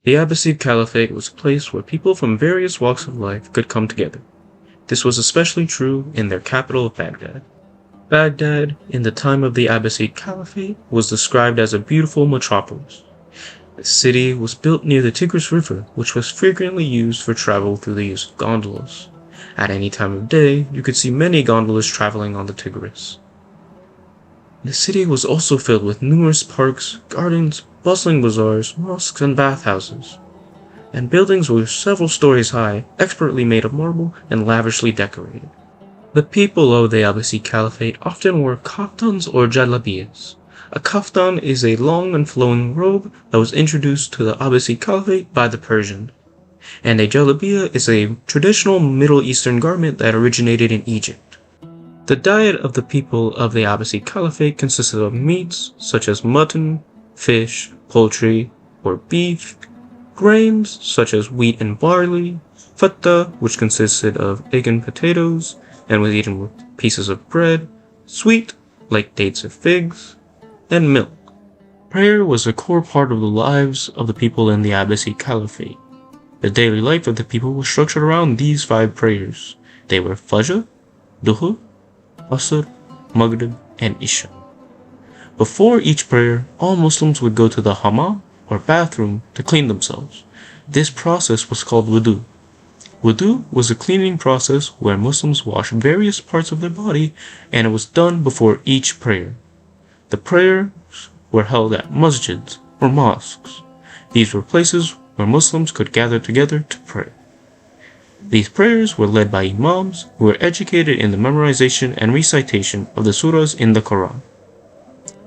The Abbasid Caliphate was a place where people from various walks of life could come together. This was especially true in their capital of Baghdad. Baghdad, in the time of the Abbasid Caliphate, was described as a beautiful metropolis. The city was built near the Tigris River, which was frequently used for travel through the use of gondolas. At any time of day, you could see many gondolas traveling on the Tigris. The city was also filled with numerous parks, gardens, bustling bazaars, mosques, and bathhouses. And buildings were several stories high, expertly made of marble, and lavishly decorated. The people of the Abbasid Caliphate often wore kaftans or jalabiyas. A kaftan is a long and flowing robe that was introduced to the Abbasid Caliphate by the Persians, and a jalabiya is a traditional Middle Eastern garment that originated in Egypt. The diet of the people of the Abbasid Caliphate consisted of meats such as mutton, fish, poultry, or beef, grains such as wheat and barley, fatta, which consisted of egg and potatoes, and was eaten with pieces of bread, sweet, like dates or figs, and milk. Prayer was a core part of the lives of the people in the Abbasid Caliphate. The daily life of the people was structured around these 5 prayers. They were Fajr, Duhur, Asr, Maghrib, and Isha. Before each prayer, all Muslims would go to the hammam, or bathroom, to clean themselves. This process was called wudu. Wudu was a cleaning process where Muslims washed various parts of their body, and it was done before each prayer. The prayers were held at masjids, or mosques. These were places where Muslims could gather together to pray. These prayers were led by imams who were educated in the memorization and recitation of the surahs in the Quran.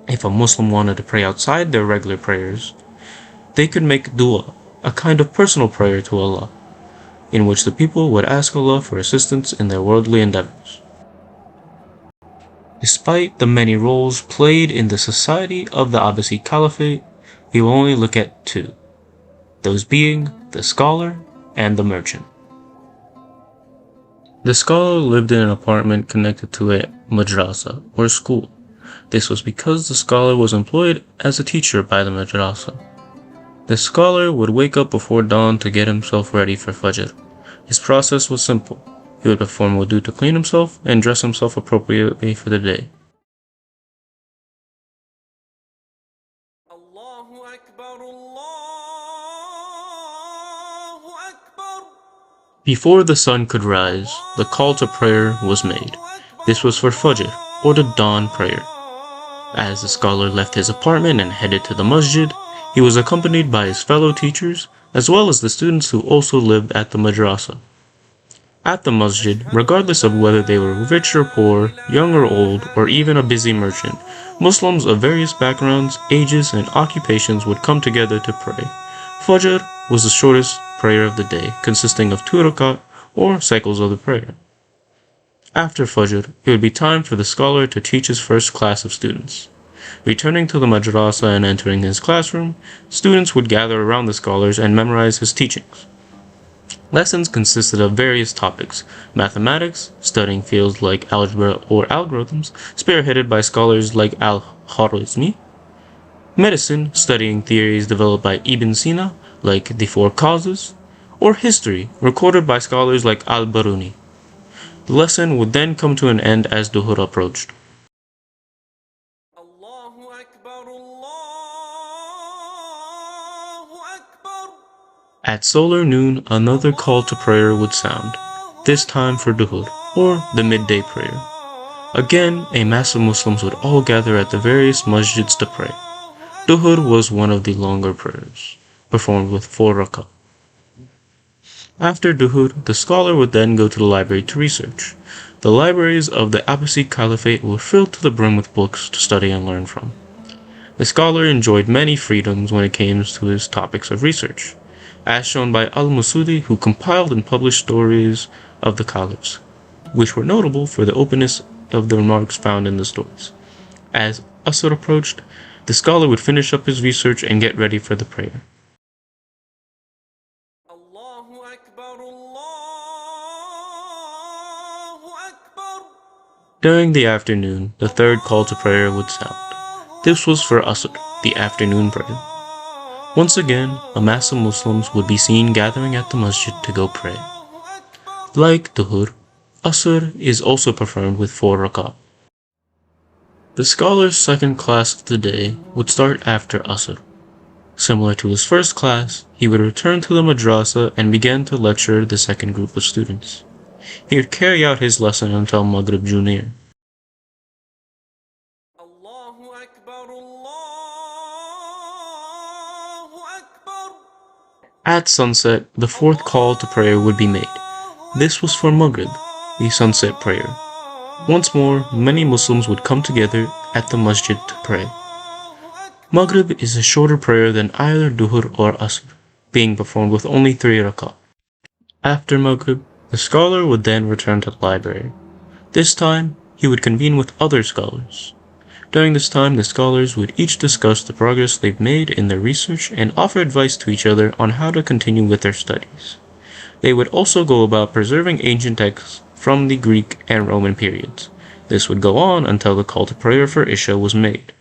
If a Muslim wanted to pray outside their regular prayers, they could make dua, a kind of personal prayer to Allah, in which the people would ask Allah for assistance in their worldly endeavors. Despite the many roles played in the society of the Abbasid Caliphate, we will only look at 2, those being the scholar and the merchant. The scholar lived in an apartment connected to a madrasa, or school. This was because the scholar was employed as a teacher by the madrasa. The scholar would wake up before dawn to get himself ready for Fajr. His process was simple. He would perform wudu to clean himself and dress himself appropriately for the day. Allahu Akbar, Allahu Akbar. Before the sun could rise, the call to prayer was made. This was for Fajr, or the dawn prayer. As the scholar left his apartment and headed to the masjid, he was accompanied by his fellow teachers, as well as the students who also lived at the madrasa. At the masjid, regardless of whether they were rich or poor, young or old, or even a busy merchant, Muslims of various backgrounds, ages, and occupations would come together to pray. Fajr was the shortest prayer of the day, consisting of 2 rakat, or cycles of the prayer. After Fajr, it would be time for the scholar to teach his first class of students. Returning to the madrasa and entering his classroom, students would gather around the scholars and memorize his teachings. Lessons consisted of various topics: mathematics, studying fields like algebra or algorithms, spearheaded by scholars like al-Khwarizmi; medicine, studying theories developed by Ibn Sina, like the 4 causes; or history, recorded by scholars like al-Baruni. The lesson would then come to an end as Duhur approached. Allahu Akbar, Allahu Akbar. At solar noon, another call to prayer would sound, this time for Duhur, or the midday prayer. Again, a mass of Muslims would all gather at the various masjids to pray. Duhur was one of the longer prayers, performed with 4 rakah. After Duhur, the scholar would then go to the library to research. The libraries of the Abbasid Caliphate were filled to the brim with books to study and learn from. The scholar enjoyed many freedoms when it came to his topics of research, as shown by al-Masudi, who compiled and published stories of the caliphs, which were notable for the openness of the remarks found in the stories. As Asr approached, the scholar would finish up his research and get ready for the prayer. Allahu Akbar, Allahu Akbar. During the afternoon, the 3rd call to prayer would sound. This was for Asr, the afternoon prayer. Once again, a mass of Muslims would be seen gathering at the masjid to go pray. Like Duhur, Asr is also performed with 4 rak'ah. The scholar's second class of the day would start after Asr. Similar to his first class, he would return to the madrasa and begin to lecture the second group of students. He would carry out his lesson until Maghrib drew near. At sunset, the fourth call to prayer would be made. This was for Maghrib, the sunset prayer. Once more, many Muslims would come together at the masjid to pray. Maghrib is a shorter prayer than either Duhur or Asr, being performed with only 3 rak'ah. After Maghrib, the scholar would then return to the library. This time, he would convene with other scholars. During this time, the scholars would each discuss the progress they've made in their research and offer advice to each other on how to continue with their studies. They would also go about preserving ancient texts from the Greek and Roman periods. This would go on until the call to prayer for Isha was made.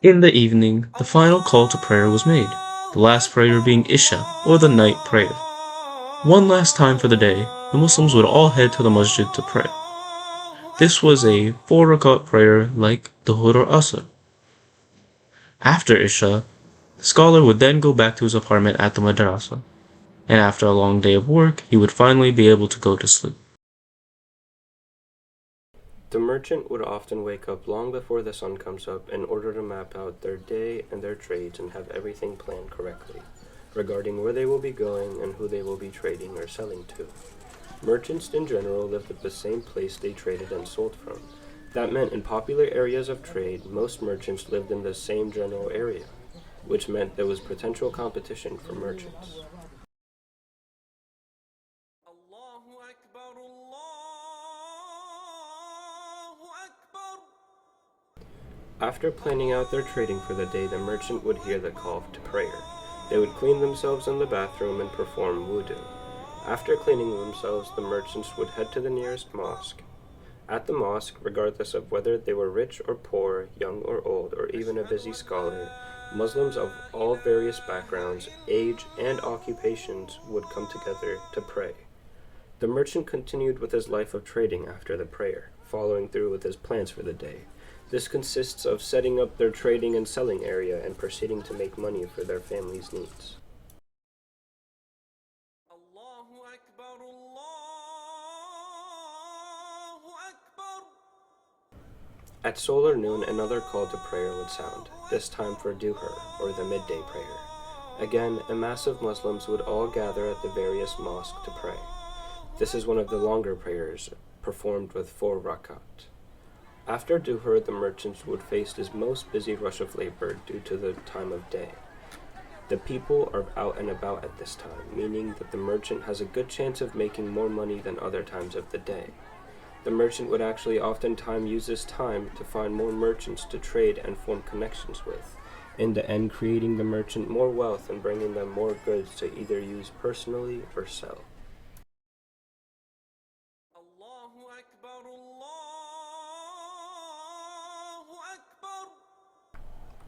In the evening, the final call to prayer was made, the last prayer being Isha, or the night prayer. One last time for the day, the Muslims would all head to the masjid to pray. This was a 4 rak'ah prayer like Dhuhr or Asr. After Isha, the scholar would then go back to his apartment at the madrasa, and after a long day of work, he would finally be able to go to sleep. The merchant would often wake up long before the sun comes up in order to map out their day and their trades and have everything planned correctly, regarding where they will be going and who they will be trading or selling to. Merchants in general lived at the same place they traded and sold from. That meant in popular areas of trade, most merchants lived in the same general area, which meant there was potential competition for merchants. After planning out their trading for the day, the merchant would hear the call to prayer. They would clean themselves in the bathroom and perform wudu. After cleaning themselves, the merchants would head to the nearest mosque. At the mosque, regardless of whether they were rich or poor, young or old, or even a busy scholar, Muslims of all various backgrounds, age, and occupations would come together to pray. The merchant continued with his life of trading after the prayer, following through with his plans for the day. This consists of setting up their trading and selling area and proceeding to make money for their family's needs. At solar noon, another call to prayer would sound, this time for Duhur, or the midday prayer. Again, a mass of Muslims would all gather at the various mosques to pray. This is one of the longer prayers, performed with 4 rakat. After Duhur, the merchants would face his most busy rush of labor due to the time of day. The people are out and about at this time, meaning that the merchant has a good chance of making more money than other times of the day. The merchant would actually oftentimes use this time to find more merchants to trade and form connections with, in the end creating the merchant more wealth and bringing them more goods to either use personally or sell.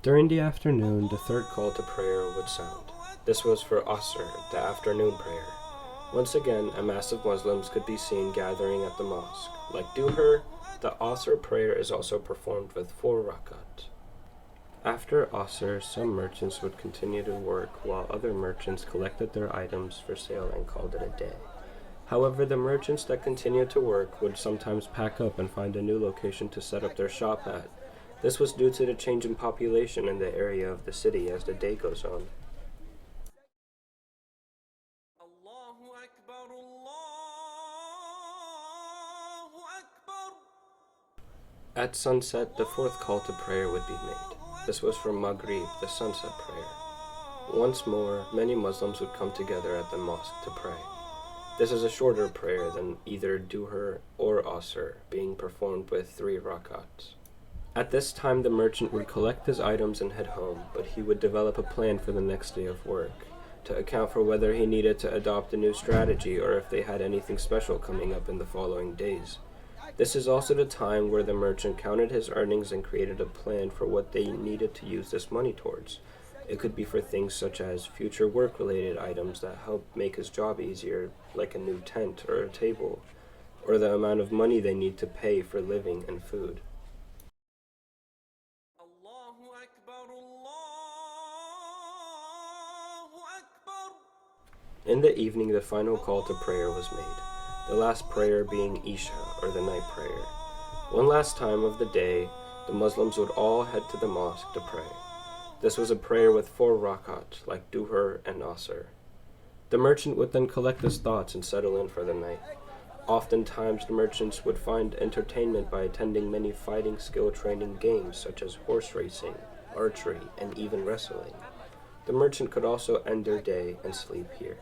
During the afternoon, the third call to prayer would sound. This was for Asr, the afternoon prayer. Once again, a mass of Muslims could be seen gathering at the mosque. Like Duhur, the Asr prayer is also performed with 4 rakat. After Asr, some merchants would continue to work while other merchants collected their items for sale and called it a day. However, the merchants that continued to work would sometimes pack up and find a new location to set up their shop at. This was due to the change in population in the area of the city as the day goes on. At sunset, the fourth call to prayer would be made. This was for Maghrib, the sunset prayer. Once more, many Muslims would come together at the mosque to pray. This is a shorter prayer than either Duhur or Asr, being performed with 3 rakats. At this time, the merchant would collect his items and head home, but he would develop a plan for the next day of work, to account for whether he needed to adopt a new strategy or if they had anything special coming up in the following days. This is also the time where the merchant counted his earnings and created a plan for what they needed to use this money towards. It could be for things such as future work-related items that help make his job easier, like a new tent or a table, or the amount of money they need to pay for living and food. Allahu Akbar, Allahu Akbar. In the evening, the final call to prayer was made, the last prayer being Isha, or the night prayer. One last time of the day, the Muslims would all head to the mosque to pray. This was a prayer with 4 rakat, like Duhur and Asr. The merchant would then collect his thoughts and settle in for the night. Oftentimes, the merchants would find entertainment by attending many fighting skill training games such as horse racing, archery, and even wrestling. The merchant could also end their day and sleep here.